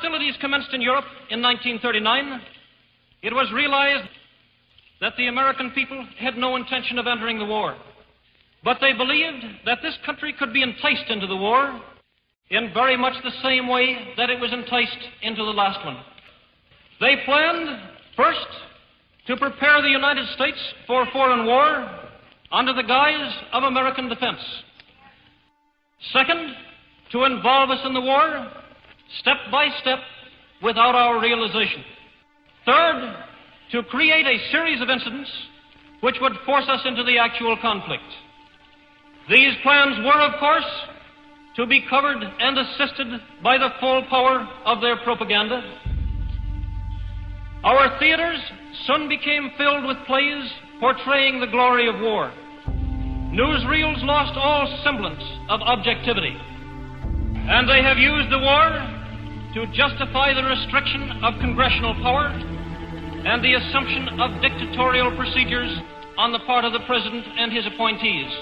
hostilities commenced in Europe in 1939, it was realized that the American people had no intention of entering the war. But they believed that this country could be enticed into the war in very much the same way that it was enticed into the last one. They planned, first, to prepare the United States for foreign war under the guise of American defense. Second, to involve us in the war step by step without our realization. Third, to create a series of incidents which would force us into the actual conflict. These plans were, of course, to be covered and assisted by the full power of their propaganda. Our theaters soon became filled with plays portraying the glory of war. Newsreels lost all semblance of objectivity, and they have used the war to justify the restriction of congressional power and the assumption of dictatorial procedures on the part of the President and his appointees.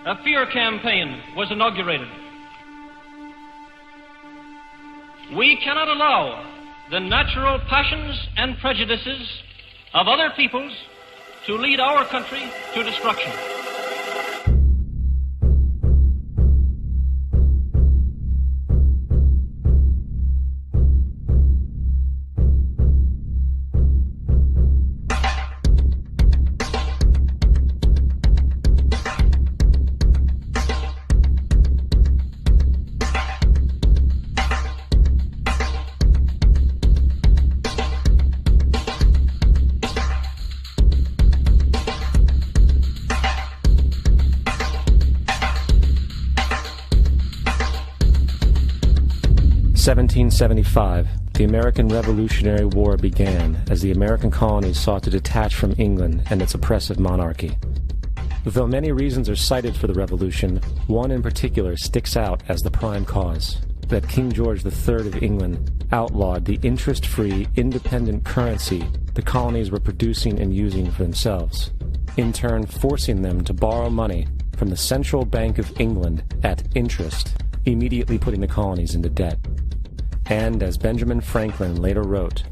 A fear campaign was inaugurated. We cannot allow the natural passions and prejudices of other peoples to lead our country to destruction. In 1775, the American Revolutionary War began as the American colonies sought to detach from England and its oppressive monarchy. Though many reasons are cited for the revolution, one in particular sticks out as the prime cause: that King George III of England outlawed the interest-free, independent currency the colonies were producing and using for themselves, in turn forcing them to borrow money from the Central Bank of England at interest, immediately putting the colonies into debt. And, as Benjamin Franklin later wrote,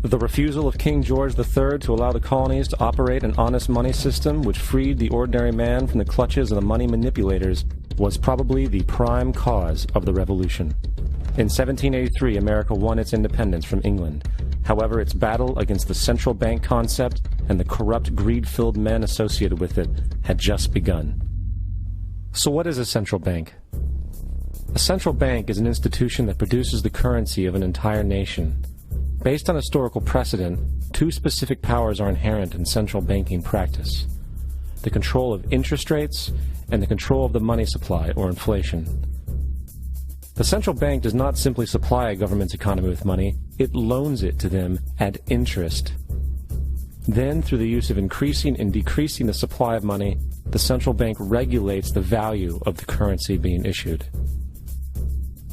the refusal of King George III to allow the colonies to operate an honest money system which freed the ordinary man from the clutches of the money manipulators was probably the prime cause of the revolution. In 1783, America won its independence from England. However, its battle against the central bank concept and the corrupt, greed-filled men associated with it had just begun. So what is a central bank? A central bank is an institution that produces the currency of an entire nation. Based on historical precedent, two specific powers are inherent in central banking practice: the control of interest rates and the control of the money supply, or inflation. The central bank does not simply supply a government's economy with money, it loans it to them at interest. Then, through the use of increasing and decreasing the supply of money, the central bank regulates the value of the currency being issued.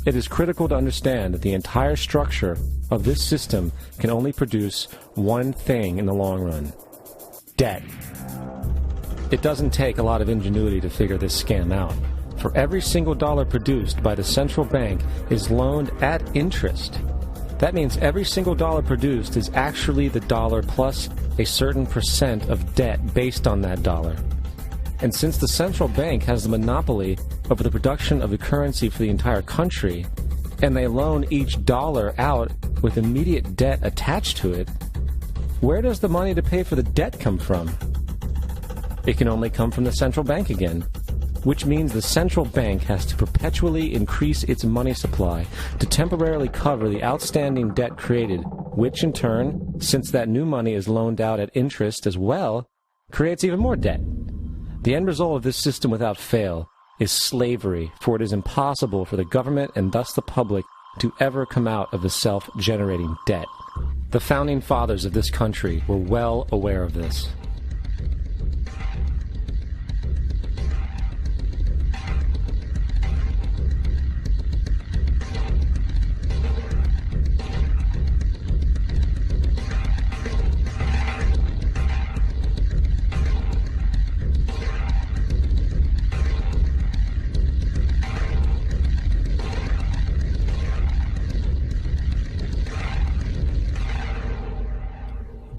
It is critical to understand that the entire structure of this system can only produce one thing in the long run: debt. It doesn't take a lot of ingenuity to figure this scam out. For every single dollar produced by the central bank is loaned at interest. That means every single dollar produced is actually the dollar plus a certain percent of debt based on that dollar. And since the central bank has the monopoly over the production of the currency for the entire country, and they loan each dollar out with immediate debt attached to it, where does the money to pay for the debt come from? It can only come from the central bank again, which means the central bank has to perpetually increase its money supply to temporarily cover the outstanding debt created, which in turn, since that new money is loaned out at interest as well, creates even more debt. The end result of this system without fail is slavery, for it is impossible for the government and thus the public to ever come out of the self-generating debt. The founding fathers of this country were well aware of this.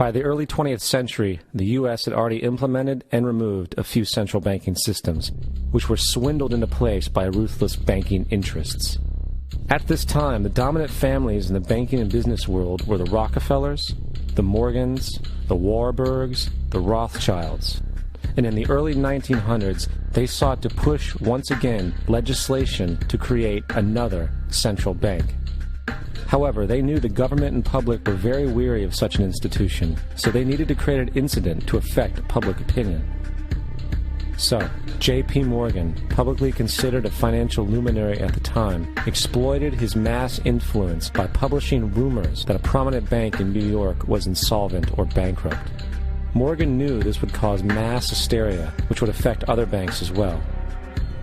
By the early 20th century, the U.S. had already implemented and removed a few central banking systems, which were swindled into place by ruthless banking interests. At this time, the dominant families in the banking and business world were the Rockefellers, the Morgans, the Warburgs, the Rothschilds. And in the early 1900s, they sought to push, once again, legislation to create another central bank. However, they knew the government and public were very weary of such an institution, so they needed to create an incident to affect public opinion. So, J.P. Morgan, publicly considered a financial luminary at the time, exploited his mass influence by publishing rumors that a prominent bank in New York was insolvent or bankrupt. Morgan knew this would cause mass hysteria, which would affect other banks as well.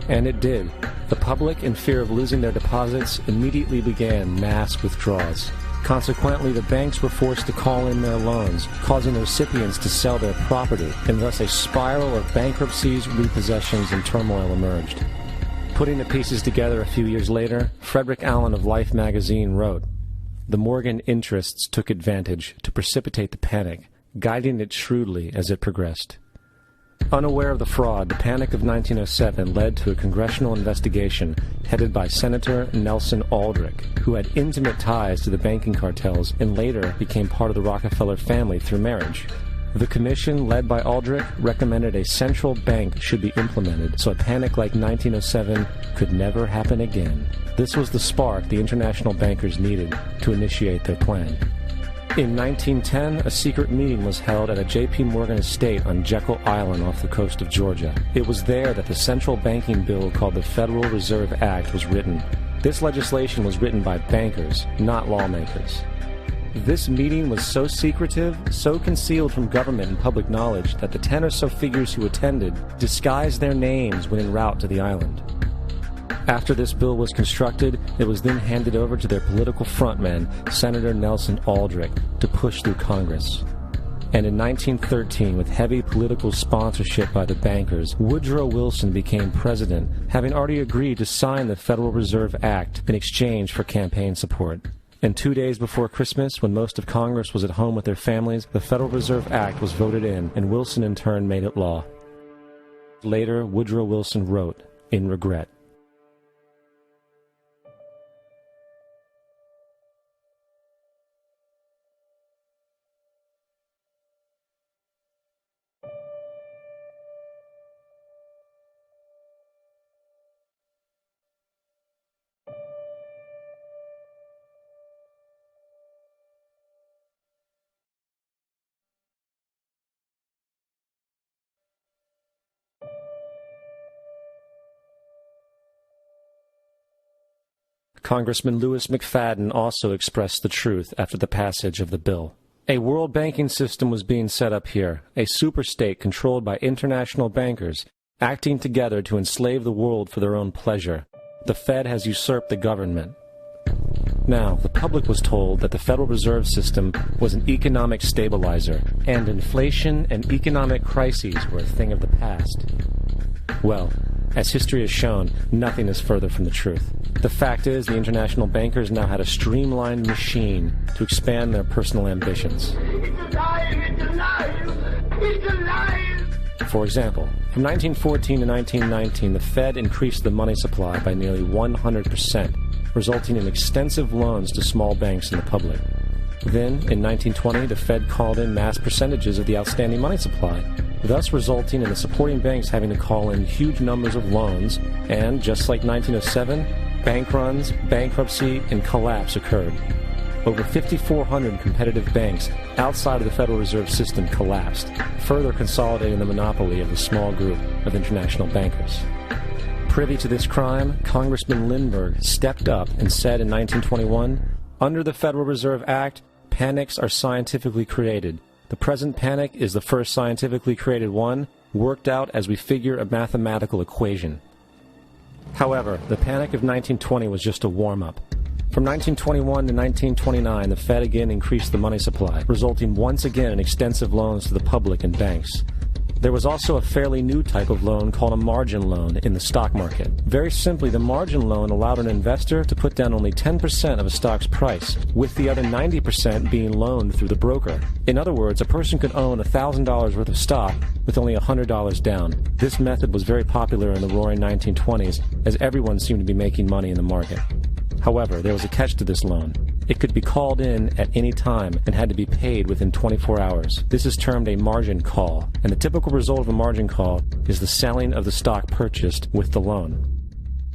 And it did. The public, in fear of losing their deposits, immediately began mass withdrawals. Consequently, the banks were forced to call in their loans, causing the recipients to sell their property, and thus a spiral of bankruptcies, repossessions, and turmoil emerged. Putting the pieces together a few years later, Frederick Allen of Life magazine wrote, "The Morgan interests took advantage to precipitate the panic, guiding it shrewdly as it progressed." Unaware of the fraud, the Panic of 1907 led to a congressional investigation headed by Senator Nelson Aldrich, who had intimate ties to the banking cartels and later became part of the Rockefeller family through marriage. The commission, led by Aldrich, recommended a central bank should be implemented so a panic like 1907 could never happen again. This was the spark the international bankers needed to initiate their plan. In 1910, a secret meeting was held at a J.P. Morgan estate on Jekyll Island off the coast of Georgia. It was there that the central banking bill called the Federal Reserve Act was written. This legislation was written by bankers, not lawmakers. This meeting was so secretive, so concealed from government and public knowledge that the 10 or so figures who attended disguised their names when en route to the island. After this bill was constructed, it was then handed over to their political frontman, Senator Nelson Aldrich, to push through Congress. And in 1913, with heavy political sponsorship by the bankers, Woodrow Wilson became president, having already agreed to sign the Federal Reserve Act in exchange for campaign support. And 2 days before Christmas, when most of Congress was at home with their families, the Federal Reserve Act was voted in, and Wilson in turn made it law. Later, Woodrow Wilson wrote, in regret, Congressman Louis McFadden also expressed the truth after the passage of the bill. A world banking system was being set up here, a superstate controlled by international bankers, acting together to enslave the world for their own pleasure. The Fed has usurped the government. Now, the public was told that the Federal Reserve System was an economic stabilizer, and inflation and economic crises were a thing of the past. Well, as history has shown, nothing is further from the truth. The fact is, the international bankers now had a streamlined machine to expand their personal ambitions. It's alive! It's alive! It's alive! For example, from 1914 to 1919, the Fed increased the money supply by nearly 100%, resulting in extensive loans to small banks and the public. Then, in 1920, the Fed called in mass percentages of the outstanding money supply, thus resulting in the supporting banks having to call in huge numbers of loans, and, just like 1907, bank runs, bankruptcy, and collapse occurred. Over 5,400 competitive banks outside of the Federal Reserve System collapsed, further consolidating the monopoly of the small group of international bankers. Privy to this crime, Congressman Lindbergh stepped up and said in 1921, "Under the Federal Reserve Act, panics are scientifically created. The present panic is the first scientifically created one, worked out as we figure a mathematical equation." However, the panic of 1920 was just a warm-up. From 1921 to 1929, the Fed again increased the money supply, resulting once again in extensive loans to the public and banks. There was also a fairly new type of loan called a margin loan in the stock market. Very simply, the margin loan allowed an investor to put down only 10% of a stock's price, with the other 90% being loaned through the broker. In other words, a person could own $1,000 worth of stock with only $100 down. This method was very popular in the roaring 1920s, as everyone seemed to be making money in the market. However, there was a catch to this loan. It could be called in at any time and had to be paid within 24 hours. This is termed a margin call, and the typical result of a margin call is the selling of the stock purchased with the loan.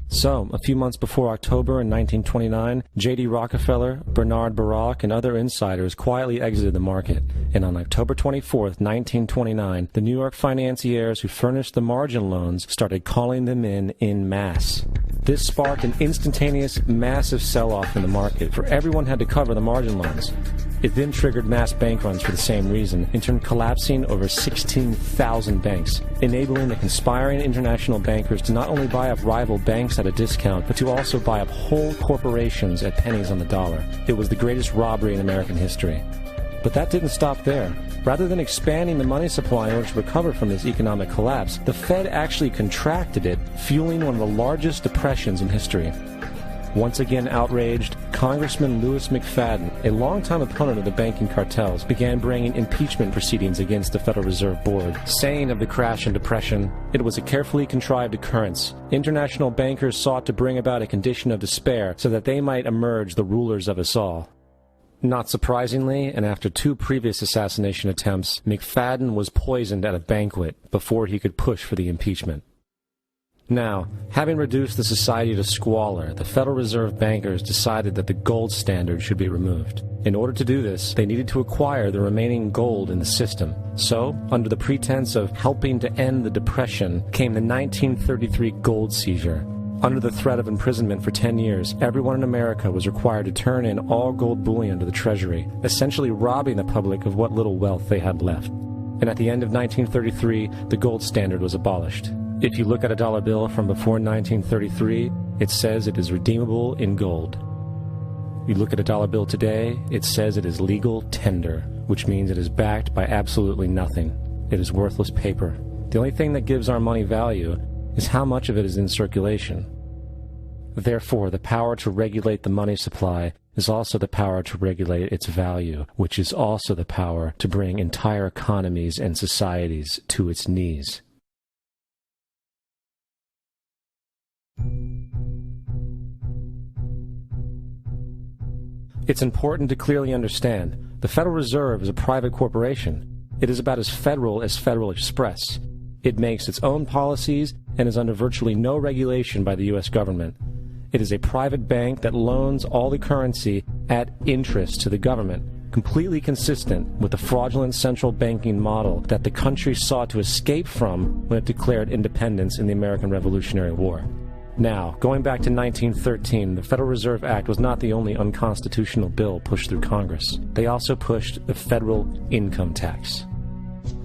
So, a few months before October in 1929, J.D. Rockefeller, Bernard Baruch, and other insiders quietly exited the market, and on October 24, 1929, the New York financiers who furnished the margin loans started calling them in masse. This sparked an instantaneous, massive sell-off in the market, for everyone had to cover the margin loans. It then triggered mass bank runs for the same reason, in turn collapsing over 16,000 banks, enabling the conspiring international bankers to not only buy up rival banks at a discount, but to also buy up whole corporations at pennies on the dollar. It was the greatest robbery in American history. But that didn't stop there. Rather than expanding the money supply in order to recover from this economic collapse, the Fed actually contracted it, fueling one of the largest depressions in history. Once again outraged, Congressman Louis McFadden, a longtime opponent of the banking cartels, began bringing impeachment proceedings against the Federal Reserve Board, saying of the crash and depression, "It was a carefully contrived occurrence. International bankers sought to bring about a condition of despair so that they might emerge the rulers of us all." Not surprisingly, and after 2 previous assassination attempts, McFadden was poisoned at a banquet before he could push for the impeachment. Now, having reduced the society to squalor, the Federal Reserve bankers decided that the gold standard should be removed. In order to do this, they needed to acquire the remaining gold in the system. So, under the pretense of helping to end the Depression, came the 1933 gold seizure. Under the threat of imprisonment for 10 years, everyone in America was required to turn in all gold bullion to the Treasury, essentially robbing the public of what little wealth they had left. And at the end of 1933, the gold standard was abolished. If you look at a dollar bill from before 1933, it says it is redeemable in gold. You look at a dollar bill today, it says it is legal tender, which means it is backed by absolutely nothing. It is worthless paper. The only thing that gives our money value is how much of it is in circulation. Therefore, the power to regulate the money supply is also the power to regulate its value, which is also the power to bring entire economies and societies to its knees. It's important to clearly understand, the Federal Reserve is a private corporation. It is about as Federal Express. It makes its own policies and is under virtually no regulation by the U.S. government. It is a private bank that loans all the currency at interest to the government, completely consistent with the fraudulent central banking model that the country sought to escape from when it declared independence in the American Revolutionary War. Now, going back to 1913, the Federal Reserve Act was not the only unconstitutional bill pushed through Congress. They also pushed the federal income tax.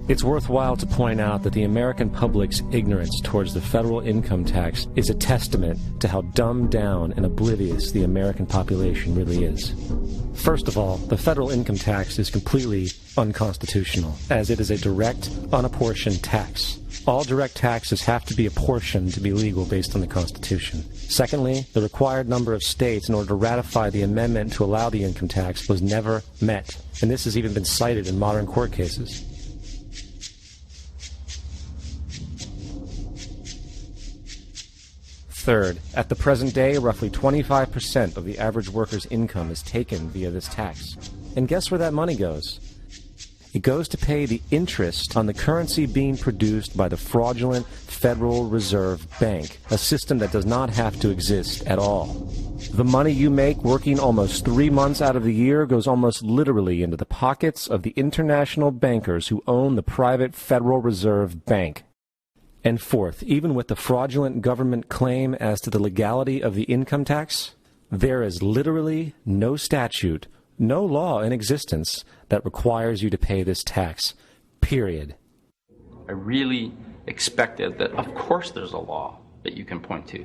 It's worthwhile to point out that the American public's ignorance towards the federal income tax is a testament to how dumbed down and oblivious the American population really is. First of all, the federal income tax is completely unconstitutional, as it is a direct, unapportioned tax. All direct taxes have to be apportioned to be legal based on the Constitution. Secondly, the required number of states in order to ratify the amendment to allow the income tax was never met, and this has even been cited in modern court cases. Third, at the present day, roughly 25% of the average worker's income is taken via this tax. And guess where that money goes? It goes to pay the interest on the currency being produced by the fraudulent Federal Reserve Bank, a system that does not have to exist at all. The money you make working almost 3 months out of the year goes almost literally into the pockets of the international bankers who own the private Federal Reserve Bank. And fourth, even with the fraudulent government claim as to the legality of the income tax, there is literally no statute, no law in existence that requires you to pay this tax, period. I really expected that, of course there's a law that you can point to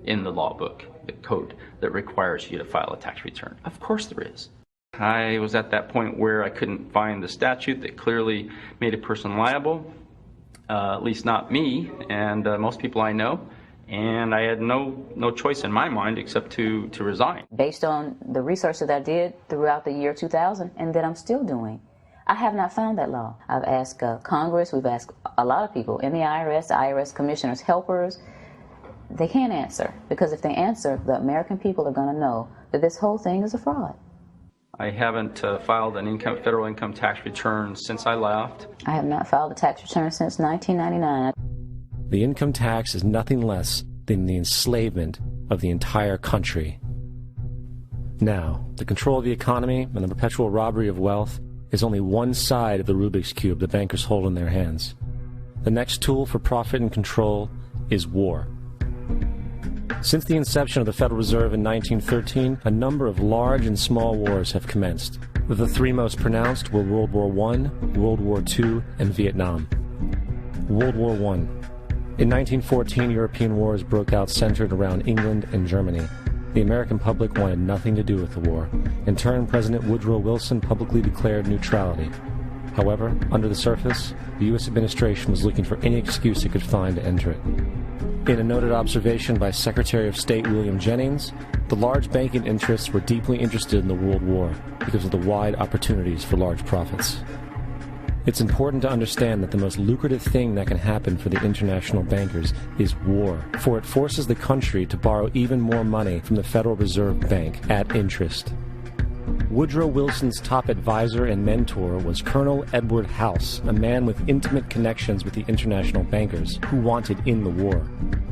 in the law book, the code, that requires you to file a tax return. Of course there is. I was at that point where I couldn't find the statute that clearly made a person liable. at least not me and most people I know. And I had no choice in my mind except to resign. Based on the research that I did throughout the year 2000 and that I'm still doing, I have not found that law. I've asked Congress, we've asked a lot of people in the IRS commissioners, helpers. They can't answer, because if they answer, the American people are going to know that this whole thing is a fraud. I haven't filed an federal income tax return since I left. I have not filed a tax return since 1999. The income tax is nothing less than the enslavement of the entire country. Now, the control of the economy and the perpetual robbery of wealth is only one side of the Rubik's Cube the bankers hold in their hands. The next tool for profit and control is war. Since the inception of the Federal Reserve in 1913, a number of large and small wars have commenced. The three most pronounced were World War I, World War II, and Vietnam. World War I. In 1914, European wars broke out centered around England and Germany. The American public wanted nothing to do with the war. In turn, President Woodrow Wilson publicly declared neutrality. However, under the surface, the U.S. administration was looking for any excuse it could find to enter it. In a noted observation by Secretary of State William Jennings, the large banking interests were deeply interested in the World War because of the wide opportunities for large profits. It's important to understand that the most lucrative thing that can happen for the international bankers is war, for it forces the country to borrow even more money from the Federal Reserve Bank at interest. Woodrow Wilson's top advisor and mentor was Colonel Edward House, a man with intimate connections with the international bankers who wanted in the war.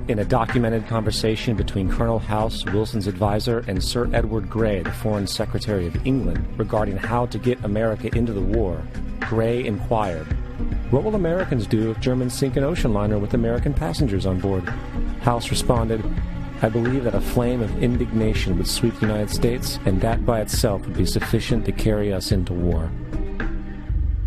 In a documented conversation between Colonel House, Wilson's advisor, and Sir Edward Grey, the Foreign Secretary of England, regarding how to get America into the war, Grey inquired, "What will Americans do if Germans sink an ocean liner with American passengers on board?" House responded, "I believe that a flame of indignation would sweep the United States, and that by itself would be sufficient to carry us into war."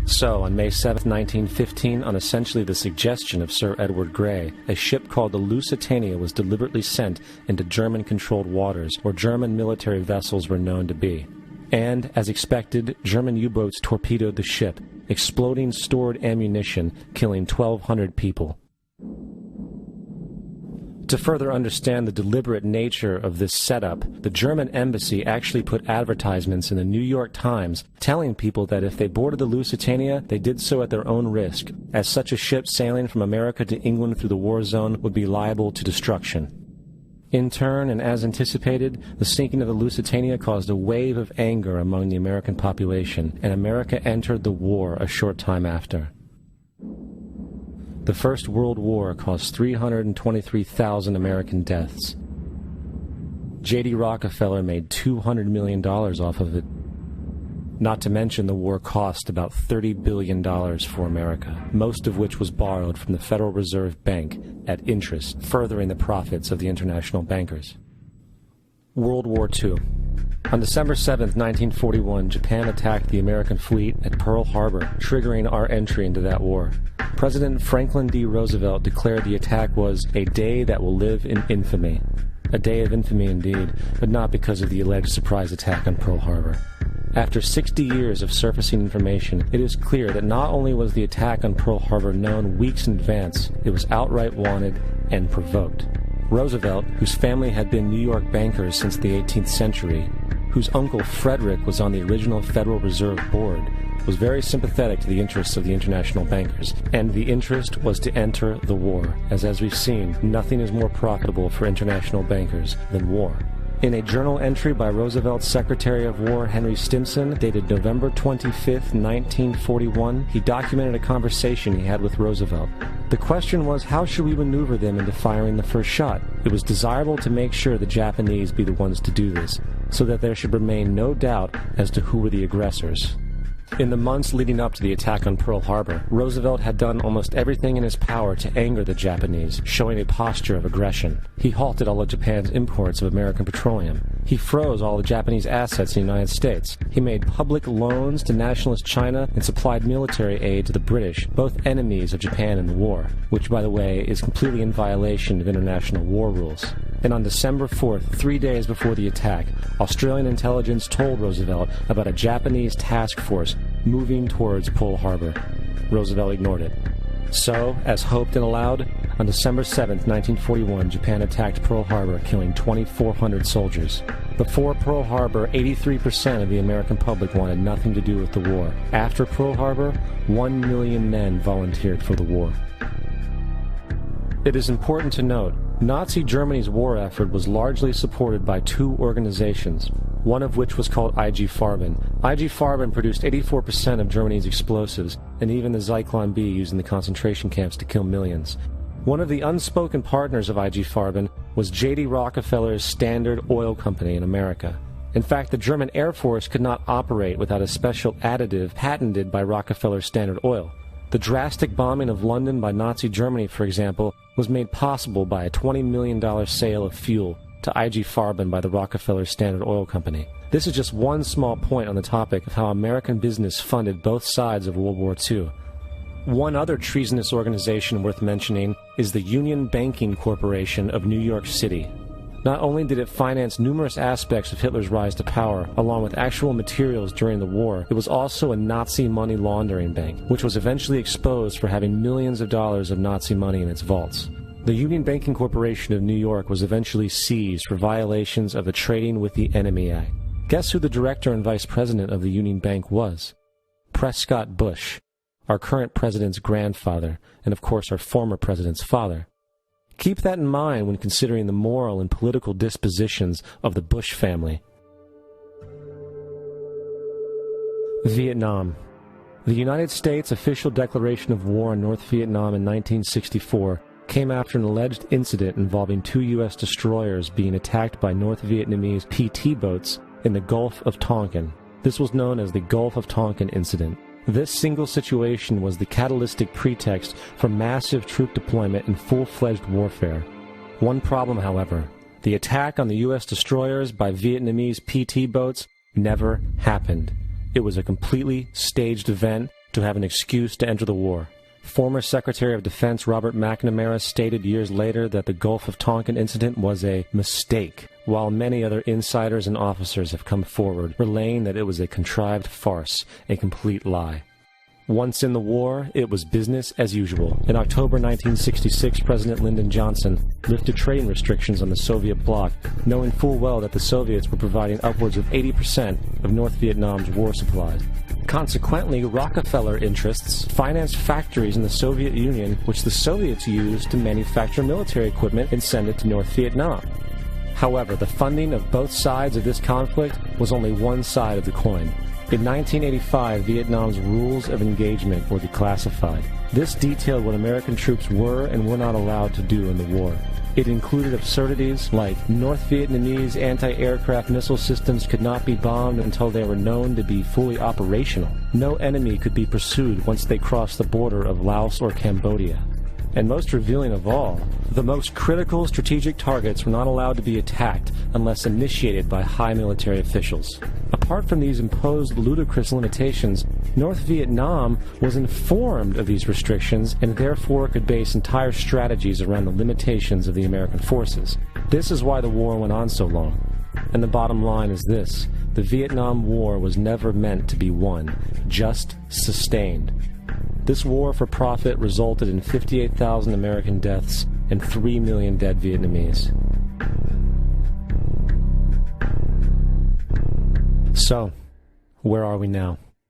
So, on May 7, 1915, on essentially the suggestion of Sir Edward Grey, a ship called the Lusitania was deliberately sent into German-controlled waters, where German military vessels were known to be. And, as expected, German U-boats torpedoed the ship, exploding stored ammunition, killing 1,200 people. To further understand the deliberate nature of this setup, the German embassy actually put advertisements in the New York Times telling people that if they boarded the Lusitania, they did so at their own risk, as such a ship sailing from America to England through the war zone would be liable to destruction. In turn, and as anticipated, the sinking of the Lusitania caused a wave of anger among the American population, and America entered the war a short time after. The First World War caused 323,000 American deaths. J.D. Rockefeller made $200 million off of it. Not to mention the war cost about $30 billion for America, most of which was borrowed from the Federal Reserve Bank at interest, furthering the profits of the international bankers. World War II. On December 7, 1941, Japan attacked the American fleet at Pearl Harbor, triggering our entry into that war. President Franklin D. Roosevelt declared the attack was a day that will live in infamy. A day of infamy indeed, but not because of the alleged surprise attack on Pearl Harbor. After 60 years of surfacing information, it is clear that not only was the attack on Pearl Harbor known weeks in advance, it was outright wanted and provoked. Roosevelt, whose family had been New York bankers since the 18th century, whose uncle Frederick was on the original Federal Reserve Board, was very sympathetic to the interests of the international bankers, and the interest was to enter the war, as we've seen, nothing is more profitable for international bankers than war. In a journal entry by Roosevelt's Secretary of War Henry Stimson, dated November 25, 1941, he documented a conversation he had with Roosevelt. The question was, how should we maneuver them into firing the first shot? It was desirable to make sure the Japanese be the ones to do this, so that there should remain no doubt as to who were the aggressors. In the months leading up to the attack on Pearl Harbor, Roosevelt had done almost everything in his power to anger the Japanese, showing a posture of aggression. He halted all of Japan's imports of American petroleum. He froze all the Japanese assets in the United States. He made public loans to nationalist China and supplied military aid to the British, both enemies of Japan in the war, which, by the way, is completely in violation of international war rules. And on December 4th, 3 days before the attack, Australian intelligence told Roosevelt about a Japanese task force moving towards Pearl Harbor. Roosevelt ignored it. So, as hoped and allowed, on December 7, 1941, Japan attacked Pearl Harbor, killing 2,400 soldiers. Before Pearl Harbor, 83% of the American public wanted nothing to do with the war. After Pearl Harbor, 1 million men volunteered for the war. It is important to note, Nazi Germany's war effort was largely supported by two organizations, one of which was called IG Farben. IG Farben produced 84% of Germany's explosives, and even the Zyklon B used in the concentration camps to kill millions. One of the unspoken partners of IG Farben was J.D. Rockefeller's Standard Oil Company in America. In fact, the German Air Force could not operate without a special additive patented by Rockefeller's Standard Oil. The drastic bombing of London by Nazi Germany, for example, was made possible by a $20 million sale of fuel to IG Farben by the Rockefeller Standard Oil Company. This is just one small point on the topic of how American business funded both sides of World War II. One other treasonous organization worth mentioning is the Union Banking Corporation of New York City. Not only did it finance numerous aspects of Hitler's rise to power, along with actual materials during the war, it was also a Nazi money laundering bank, which was eventually exposed for having millions of dollars of Nazi money in its vaults. The Union Banking Corporation of New York was eventually seized for violations of the Trading with the Enemy Act. Guess who the director and vice president of the Union Bank was? Prescott Bush, our current president's grandfather, and of course our former president's father. Keep that in mind when considering the moral and political dispositions of the Bush family. Vietnam. The United States' official declaration of war on North Vietnam in 1964 came after an alleged incident involving two U.S. destroyers being attacked by North Vietnamese PT boats in the Gulf of Tonkin. This was known as the Gulf of Tonkin Incident. This single situation was the catalytic pretext for massive troop deployment and full-fledged warfare. One problem, however, the attack on the U.S. destroyers by Vietnamese PT boats never happened. It was a completely staged event to have an excuse to enter the war. Former Secretary of Defense Robert McNamara stated years later that the Gulf of Tonkin incident was a mistake, while many other insiders and officers have come forward, relaying that it was a contrived farce, a complete lie. Once in the war, it was business as usual. In October 1966, President Lyndon Johnson lifted trading restrictions on the Soviet bloc, knowing full well that the Soviets were providing upwards of 80% of North Vietnam's war supplies. Consequently, Rockefeller interests financed factories in the Soviet Union, which the Soviets used to manufacture military equipment and send it to North Vietnam. However, the funding of both sides of this conflict was only one side of the coin. In 1985, Vietnam's rules of engagement were declassified. This detailed what American troops were and were not allowed to do in the war. It included absurdities like North Vietnamese anti-aircraft missile systems could not be bombed until they were known to be fully operational. No enemy could be pursued once they crossed the border of Laos or Cambodia. And most revealing of all, the most critical strategic targets were not allowed to be attacked unless initiated by high military officials. Apart from these imposed ludicrous limitations, North Vietnam was informed of these restrictions and therefore could base entire strategies around the limitations of the American forces. This is why the war went on so long. And the bottom line is this: the Vietnam War was never meant to be won, just sustained. This war for profit resulted in 58,000 American deaths and 3 million dead Vietnamese. So, where are we now?